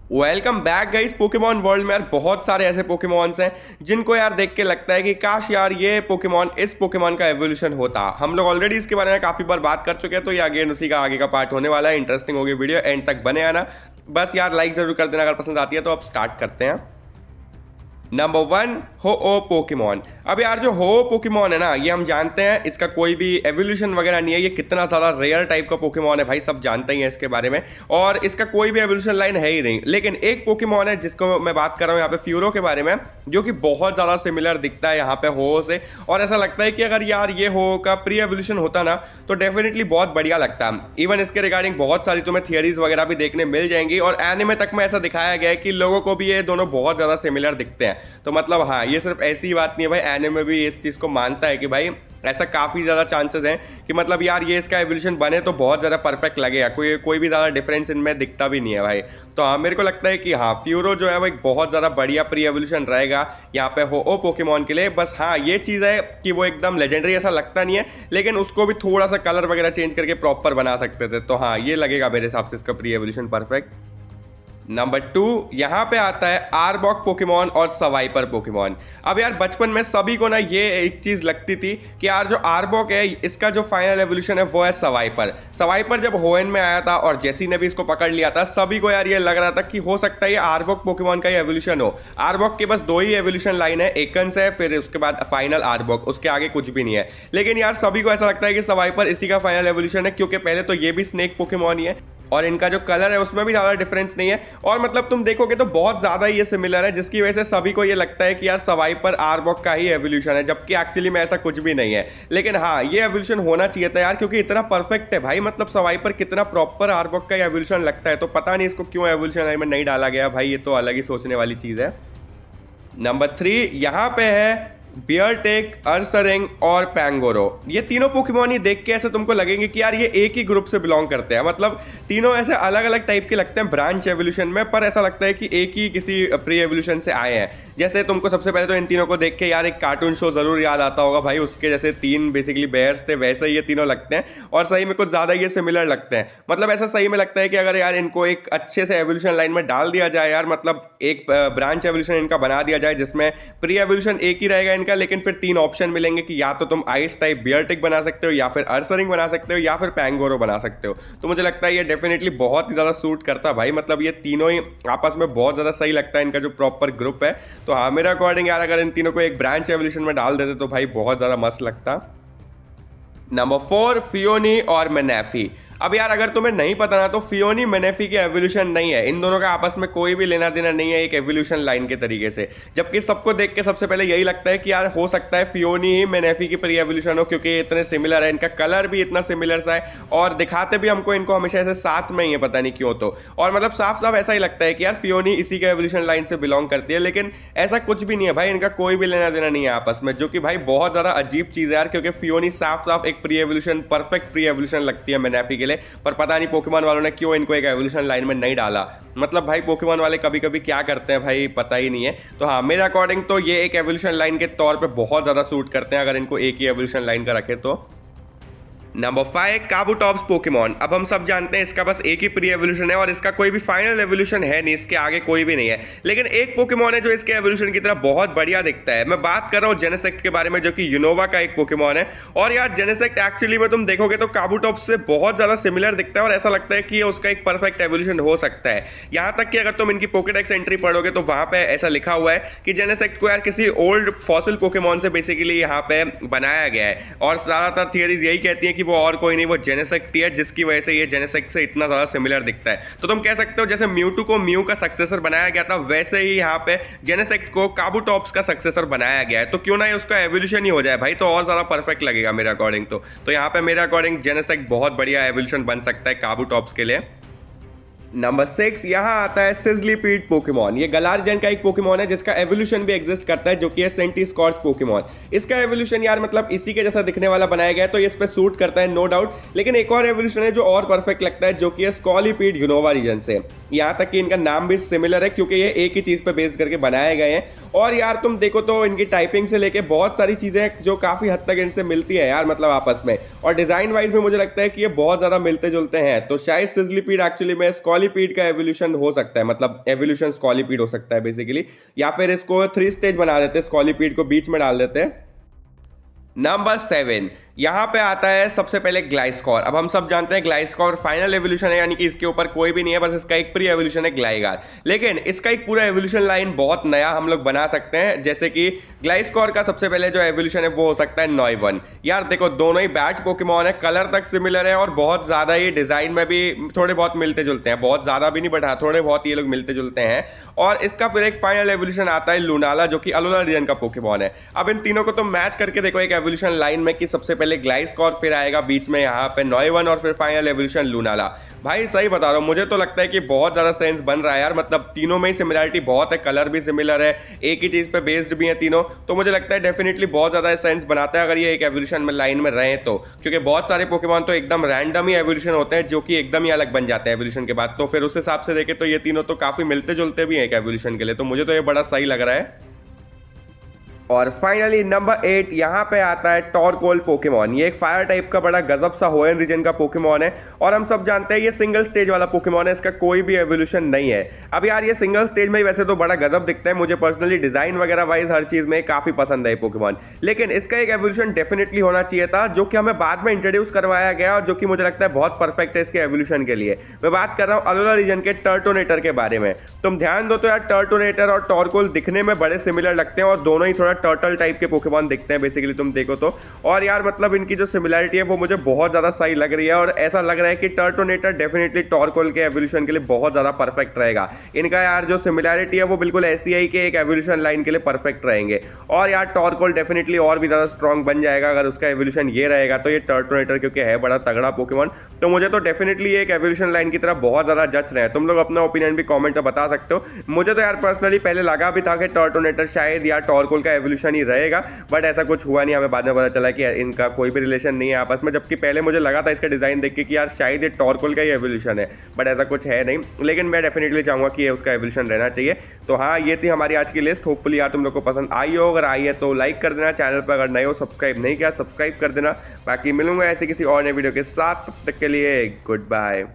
Welcome back guys. Pokemon world में यार बहुत सारे ऐसे पोकेमॉन्स हैं जिनको यार देख के लगता है कि काश यार ये पोकेमॉन इस पोकेमॉन का एवोल्यूशन होता। हम लोग ऑलरेडी इसके बारे में काफ़ी बार बात कर चुके हैं, तो ये अगेन उसी का आगे का पार्ट होने वाला है। इंटरेस्टिंग होगी वीडियो, एंड तक बने आना। बस यार लाइक ज़रूर कर देना अगर पसंद आती है। तो अब स्टार्ट करते हैं। Number 1, Ho Oh Pokemon. अब यार जो हो पोकेमॉन है ना, ये हम जानते हैं इसका कोई भी एवोल्यूशन वगैरह नहीं है। ये कितना ज़्यादा रेयर टाइप का पोकेमॉन है भाई, सब जानते ही हैं इसके बारे में। और इसका कोई भी एवोल्यूशन लाइन है ही नहीं। लेकिन एक पोकेमॉन है जिसको मैं बात कर रहा हूँ यहाँ पे, फ्यूरो के बारे में, जो कि बहुत ज़्यादा सिमिलर दिखता है यहाँ पे हो से। और ऐसा लगता है कि अगर यार ये हो का प्री एवोल्यूशन होता ना तो डेफिनेटली बहुत बढ़िया लगता है। इवन इसके रिगार्डिंग बहुत सारी तुम्हें थियरीज वगैरह भी देखने मिल जाएंगी। और एनिमे तक में ऐसा दिखाया गया है कि लोगों को भी ये दोनों बहुत ज़्यादा सिमिलर दिखते हैं। तो मतलब हाँ, ये सिर्फ ऐसी ही बात नहीं है भाई, एनिमे भी इस चीज़ को मानता है कि भाई ऐसा काफ़ी ज़्यादा चांसेस हैं कि मतलब यार ये इसका एवोल्यूशन बने तो बहुत ज़्यादा परफेक्ट लगेगा। कोई भी ज़्यादा डिफरेंस इनमें दिखता भी नहीं है भाई। तो हाँ, मेरे को लगता है कि हाँ, फ्यूरो जो है वो एक बहुत ज़्यादा बढ़िया प्री एवोल्यूशन रहेगा यहाँ पे हो पोकेमॉन के लिए। बस हाँ, ये चीज़ है कि वो एकदम लेजेंडरी ऐसा लगता नहीं है, लेकिन उसको भी थोड़ा सा कलर वगैरह चेंज करके प्रॉपर बना सकते थे। तो हाँ, ये लगेगा मेरे हिसाब से इसका प्री एवोल्यूशन परफेक्ट। नंबर 2, यहाँ पे आता है आर्बॉक पोकेमॉन और सवाइपर पोकेमॉन। अब यार बचपन में सभी को ना ये एक चीज़ लगती थी कि यार जो आर्बॉक है इसका जो फाइनल एवोल्यूशन है वो है सवाइपर। सवाइपर जब होएन में आया था और जेसी ने भी इसको पकड़ लिया था, सभी को यार ये लग रहा था कि हो सकता है ये आर्बॉक पोकेमॉन का ही एवोल्यूशन हो। आर्बॉक के बस 2 ही एवोल्यूशन लाइन है, एकन्स है, फिर उसके बाद फाइनल आर्बॉक, उसके आगे कुछ भी नहीं है। लेकिन यार सभी को ऐसा लगता है कि सवाइपर इसी का फाइनल एवोल्यूशन है, क्योंकि पहले तो ये भी स्नेक पोकेमॉन ही है और इनका जो कलर है उसमें भी ज़्यादा डिफरेंस नहीं है। और मतलब तुम देखोगे तो बहुत ज़्यादा ये सिमिलर है, जिसकी वजह से सभी को ये लगता है कि यार सवाइपर आर्बॉक का ही एवोल्यूशन है, जबकि एक्चुअली में ऐसा कुछ भी नहीं है। लेकिन हाँ, ये एवोल्यूशन होना चाहिए था यार, क्योंकि इतना परफेक्ट है भाई। मतलब सवाइपर कितना प्रॉपर आर्बॉक का एवोल्यूशन लगता है। तो पता नहीं इसको क्यों एवोल्यूशन में नहीं डाला गया भाई, ये तो अलग ही सोचने वाली चीज़ है। नंबर 3, यहाँ पे है बियरटेक, अर्सरिंग और पैंगोरो। ये तीनों पोकेमॉन ही देख के ऐसे तुमको लगेंगे कि यार ये एक ही ग्रुप से बिलोंग करते हैं। मतलब तीनों ऐसे अलग अलग टाइप के लगते हैं ब्रांच एवोल्यूशन में, पर ऐसा लगता है कि एक ही किसी प्री एवोल्यूशन से आए हैं। जैसे तुमको सबसे पहले तो इन तीनों को देख के यार एक कार्टून शो जरूर याद आता होगा भाई, उसके जैसे 3 बेसिकली बेयर्स थे, वैसे ही ये तीनों लगते हैं। और सही में कुछ ज़्यादा ये सिमिलर लगते हैं। मतलब ऐसा सही में लगता है कि अगर यार इनको एक अच्छे से एवोल्यूशन लाइन में डाल दिया जाए यार, मतलब एक ब्रांच एवोल्यूशन इनका बना दिया जाए जिसमें प्री एवोल्यूशन एक ही रहेगा इनका, लेकिन फिर 3 ऑप्शन मिलेंगे कि या तो तुम आइस टाइप बियरटिक बना सकते हो, या फिर अर्सरिंग बना सकते हो, या फिर पैंगोरो बना सकते हो। तो मुझे लगता है ये डेफिनेटली बहुत ही ज़्यादा सूट करता है भाई। मतलब ये तीनों ही आपस में बहुत ज़्यादा सही लगता है, इनका जो प्रॉपर ग्रुप है। तो हाँ, मेरे अकॉर्डिंग यार अगर इन तीनों को एक ब्रांच एवोल्यूशन में डाल देते तो भाई बहुत ज़्यादा मस्त लगता। नंबर 4, फियोनी और मैनेफी। अब यार अगर तुम्हें नहीं पता ना, तो फियोनी मैनेफी की एवोल्यूशन नहीं है। इन दोनों का आपस में कोई भी लेना देना नहीं है एक एवोल्यूशन लाइन के तरीके से। जबकि सबको देख के सबसे पहले यही लगता है कि यार हो सकता है फियोनी ही मैनेफी की प्री एवोल्यूशन हो, क्योंकि ये इतने सिमिलर है, इनका कलर भी इतना सिमिलर सा है और दिखाते भी हमको इनको हमेशा ऐसे साथ में ही है, पता नहीं क्यों। तो और मतलब साफ साफ ऐसा ही लगता है कि यार फियोनी इसी के एवोल्यूशन लाइन से बिलोंग करती है, लेकिन ऐसा कुछ भी नहीं है भाई। इनका कोई भी लेना देना नहीं है आपस में, जो कि भाई बहुत ज़्यादा अजीब चीज़ है यार, क्योंकि फियोनी साफ साफ एक pre evolution, perfect pre evolution लगती है मैनेफी के लिए। पर पता पोकेमॉन वालों ने क्यों इनको एक एवोल्यूशन लाइन में नहीं डाला। मतलब भाई पोकेमॉन वाले कभी कभी क्या करते हैं भाई, पता ही नहीं है। तो हाँ, मेरे अकॉर्डिंग तो ये एक एवोल्यूशन लाइन के तौर पे बहुत ज़्यादा सूट करते हैं अगर इनको एक ही एवोल्यूशन लाइन का रखे तो। Number 5, Kabutops Pokemon. अब हम सब जानते हैं इसका बस एक ही प्री एवोल्यूशन है और इसका कोई भी फाइनल एवोल्यूशन है नहीं, इसके आगे कोई भी नहीं है। लेकिन एक पोकेमॉन है जो इसके एवोल्यूशन की तरह बहुत बढ़िया दिखता है। मैं बात कर रहा हूँ जेनेसेक्ट के बारे में, जो कि यूनोवा का एक पोकेमॉन है। और यार जेनेसेक्ट एक्चुअली में तुम देखोगे तो काबूटॉप्स से बहुत ज़्यादा सिमिलर दिखता है और ऐसा लगता है कि उसका एक परफेक्ट एवोल्यूशन हो सकता है। यहाँ तक कि अगर तुम इनकी पोकेडेक्स एंट्री पढ़ोगे तो वहाँ पे ऐसा लिखा हुआ है कि जेनेसेक्ट को यार किसी ओल्ड फॉसिल पोकेमॉन से बेसिकली यहाँ पे बनाया गया है। और ज़्यादातर थियरीज यही कहती हैं कि वो और कोई नहीं, वो जेनेसेक्ट है, जिसकी वजह से ये जेनेसेक्ट से इतना ज्यादा सिमिलर दिखता है। तो तुम कह सकते हो जैसे म्यूटू को म्यू का सक्सेसर बनाया गया था, वैसे ही यहाँ पे जेनेसेक्ट को काबूटॉप्स का सक्सेसर बनाया गया है। तो क्यों ना उसका एवोल्यूशन ही हो जाए भाई, तो और ज्यादा परफेक्ट लगेगा मेरे अकॉर्डिंग। तो यहाँ पे मेरे अकॉर्डिंग जेनेसेक्ट बहुत बढ़िया एवोल्यूशन बन सकता है काबूटॉप्स के लिए। नंबर 6, यहाँ आता है सिजलीपीड पोकेमॉन। ये गलार्जन का एक पोकेमॉन है जिसका एवोल्यूशन भी एग्जिस्ट करता है, जो कि है सेंटीस्कॉर्च पोकेमॉन। इसका एवोल्यूशन यार मतलब इसी के जैसा दिखने वाला बनाया गया है, तो ये इस पे सूट करता है नो डाउट। लेकिन एक और एवोल्यूशन है जो और परफेक्ट लगता है, जो कि है स्कॉलीपीड यूनोवा रीजन से। यहाँ तक कि इनका नाम भी सिमिलर है, क्योंकि ये एक ही चीज़ पे बेस्ड करके बनाए गए हैं। और यार तुम देखो तो इनकी टाइपिंग से लेके बहुत सारी चीज़ें जो काफ़ी हद तक इनसे मिलती है यार, मतलब आपस में। और डिज़ाइन वाइज में मुझे लगता है कि ये बहुत ज़्यादा मिलते जुलते हैं। तो शायद सिजलीपीड एक्चुअली में स्कॉली स्कॉलिपीड का एवोल्यूशन हो सकता है, मतलब एवोल्यूशन स्कॉलिपीड हो सकता है बेसिकली, या फिर इसको 3 स्टेज बना देते हैं, स्कॉलिपीड को बीच में डाल देते हैं। नंबर 7 यहाँ पे आता है सबसे पहले ग्लाइस्कॉर। अब हम सब जानते हैं ग्लाइस्कॉर फाइनल एवोल्यूशन है, यानी कि इसके ऊपर कोई भी नहीं है, बस इसका एक प्री एवोल्यूशन है ग्लाइगार। लेकिन इसका एक पूरा एवोल्यूशन लाइन बहुत नया हम लोग बना सकते हैं, जैसे कि ग्लाइस्कॉर का सबसे पहले जो एवोल्यूशन है वो हो सकता है नॉइवन। यार देखो दोनों ही बैट पोकेमॉन है, कलर तक सिमिलर है और बहुत ज्यादा ही डिजाइन में भी थोड़े बहुत मिलते जुलते हैं, बहुत ज्यादा भी नहीं बट हाँ थोड़े बहुत ये लोग मिलते जुलते हैं। और इसका फिर एक फाइनल एवोल्यूशन आता है लूनाला, जो कि अलोला रीजन का पोकेमॉन है। अब इन तीनों को तो मैच करके देखो एक एवोल्यूशन लाइन में कि सबसे पहले ग्लाइस्कॉर, फिर आएगा बीच में यहाँ पे नॉइवन और फिर फाइनल एवोल्यूशन लूनाला। भाई सही बता रहा हूँ, मुझे तो लगता है कि बहुत ज्यादा सेंस बन रहा है यार, मतलब तीनों में ही सिमिलरिटी बहुत है, कलर भी सिमिलर है, एक ही चीज पे बेस्ड भी है तीनों, तो मुझे लगता है डेफिनेटली बहुत ज्यादा सेंस बनाता है अगर ये एक एवोल्यूशन में लाइन में रहे तो। क्योंकि बहुत सारे पोकेमॉन तो एकदम रैंडम ही एवोल्यूशन होते हैं जो कि एकदम ही अलग बन जाते हैं एवोल्यूशन के बाद, तो फिर उस हिसाब से देखे तो ये तीनों तो काफी मिलते जुलते भी हैं एक एवोल्यूशन के लिए, तो मुझे तो ये बड़ा सही लग रहा है। और फाइनली नंबर 8 यहाँ पे आता है टॉरकोल पोकेमॉन। ये एक फायर टाइप का बड़ा गजब सा होएन रीजन का पोकेमॉन है और हम सब जानते हैं ये सिंगल स्टेज वाला पोकेमॉन है, इसका कोई भी एवोल्यूशन नहीं है। अब यार ये सिंगल स्टेज में ही वैसे तो बड़ा गजब दिखता है, मुझे पर्सनली डिजाइन वगैरह वाइज हर चीज में काफी पसंद है ये पोकेमॉन, लेकिन इसका एक एवोल्यूशन डेफिनेटली होना चाहिए था जो कि हमें बाद में इंट्रोड्यूस करवाया गया और जो कि मुझे लगता है बहुत परफेक्ट है इसके एवोल्यूशन के लिए। मैं बात कर रहा हूँ अलोला रीजन के टर्टोनेटर के बारे में। तुम ध्यान दो तो यार टर्टोनेटर और टॉरकोल दिखने में बड़े सिमिलर लगते हैं और दोनों ही थोड़ा टर्टल टाइप के पोकेमॉन दिखते हैं बेसिकली तुम देखो तो, और यार मतलब इनकी जो सिमिलरिटी है वो मुझे बहुत ज्यादा सही लग रही है और ऐसा लग रहा है कि टर्टोनेटर डेफिनेटली टॉरकोल के एवोल्यूशन के लिए बहुत ज्यादा परफेक्ट रहेगा। इनका यार जो सिमिलरिटी है वो बिल्कुल ऐसी है कि एक एवोल्यूशन लाइन के लिए परफेक्ट रहेंगे, और यार टॉरकोल डेफिनेटली और भी ज्यादा स्ट्रॉन्ग बन जाएगा अगर उसका एवोल्यूशन ये रहेगा तो। ये टर्टोनेटर क्योंकि है बड़ा तगड़ा पोकेमॉन, तो मुझे तो डेफिनेटली एक एवोल्यूशन लाइन की तरफ बहुत ज्यादा जच रहे हैं। तुम लोग अपना ओपिनियन भी कमेंट में बता सकते हो। मुझे तो यार पर्सनली पहले लगा भी था कि टर्टोनेटर शायद या टॉरकोल का एवोल्यूशन ही रहेगा, बट ऐसा कुछ हुआ नहीं, हमें बाद में पता चला कि इनका कोई भी रिलेशन नहीं है आपस में, जबकि पहले मुझे लगा था इसका डिजाइन देख के कि यार शायद ये टॉरकोल का ही एवोल्यूशन है, बट ऐसा कुछ है नहीं। लेकिन मैं डेफिनेटली चाहूंगा कि ये उसका एवोल्यूशन रहना चाहिए। तो हाँ, ये थी हमारी आज की लिस्ट। होपफुली यार तुम लोग को पसंद आई हो, अगर आई है तो लाइक कर देना, चैनल पर अगर नए हो सब्सक्राइब नहीं किया सब्सक्राइब कर देना। बाकी मिलूंगा ऐसे किसी और नए वीडियो के साथ, तब तक के लिए गुड बाय।